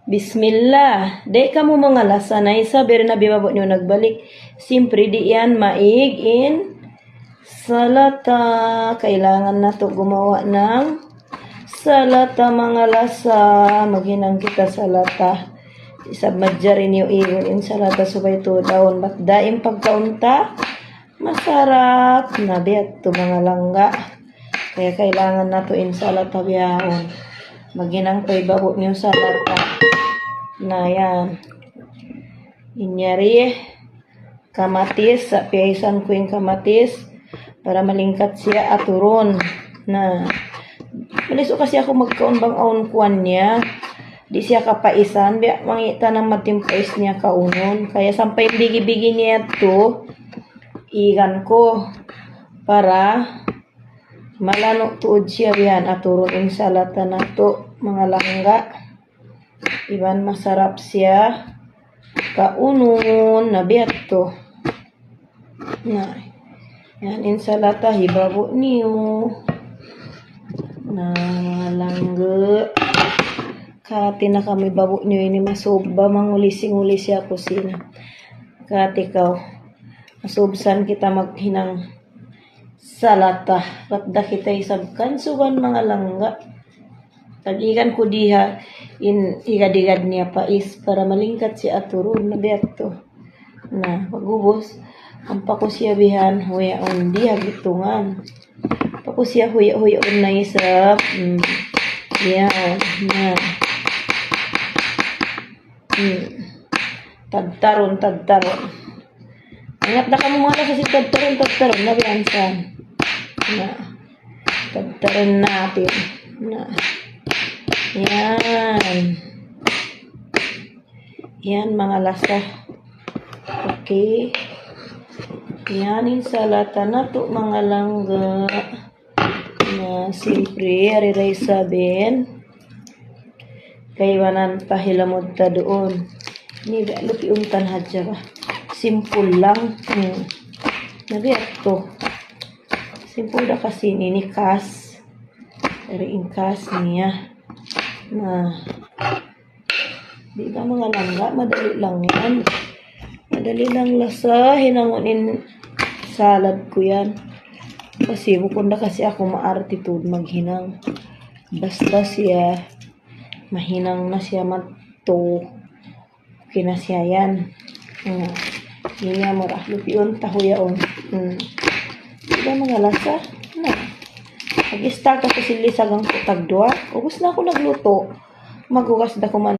Bismillah. Di ka mo mga lasa na isa. Pero na bibabot nyo nagbalik. Siyempre di yan maig in salata. Kailangan na to gumawa ng salata mga lasa. Maghinang kita salata. Isab madyarin yung igon in salata. Subay to daon. Ba't daing pagkaunta? Masarap. Nabiyat to mga langga. Kaya kailangan na to in salata biyahon. Maghinang pa ibabot nyo salata. Na yan. Inyari kamatis. Sa piyasan ko yung kamatis. Para malingkat siya aturon. Na. Maliso kasi ako magkaunbang-aun kuwan niya. Di siya kapaisan. Biya mangita ng matimpais niya kaunon. Kaya sampay bigi-bigi niya to. Igan ko. Para malano tuod siya yan. Aturon yung salata na to. Mga langga. Iban masarap siya. Kaunon. Nabiyat to. Na. Yan insalata. Hibabo niyo. Na langga. Kati na kami babo niyo ini masoba. Mangulising-ulis siya kusina. Kati ka. Masubsan kita maghinang salata. Patda kita isabkan. Suban mga langga. Tag-ikan ko diha in igad-igad niya pais para malingkat si aturon na beto. Na pagubos ang pakusyabihan huyaon diha gitungan. Pakusya huya-huyaon na isap. Yan na. Tagtaron. Ingat na ka mo mga kasi tagtaron na biyansan. Na. Tagtaron natin. Na. Yan. Yan mga lasa. Okay. Yan insalata na to mga langga. Na siyempre ariray sabihin. Kaywanan pahilamod ta doon. Ni lupi untan hadya ba. Simple lang. Nabiyat to. Simple da kasi ninikas. Ariing kas niya. Na di ba mga langga, madali lang yan. Madali lang lasa. Hinangunin salad ko yan. Kasi bukod na kasi ako maartitude maghinang. Basta siya mahinang na siya mato. Okay na siya yan. Hindi nga mura. Lupion, tahuyaon. Di ba mga lasa? Na. Nag-start ako silisagang tagdwa. Ubus na ako nagluto. Magugas da ko man.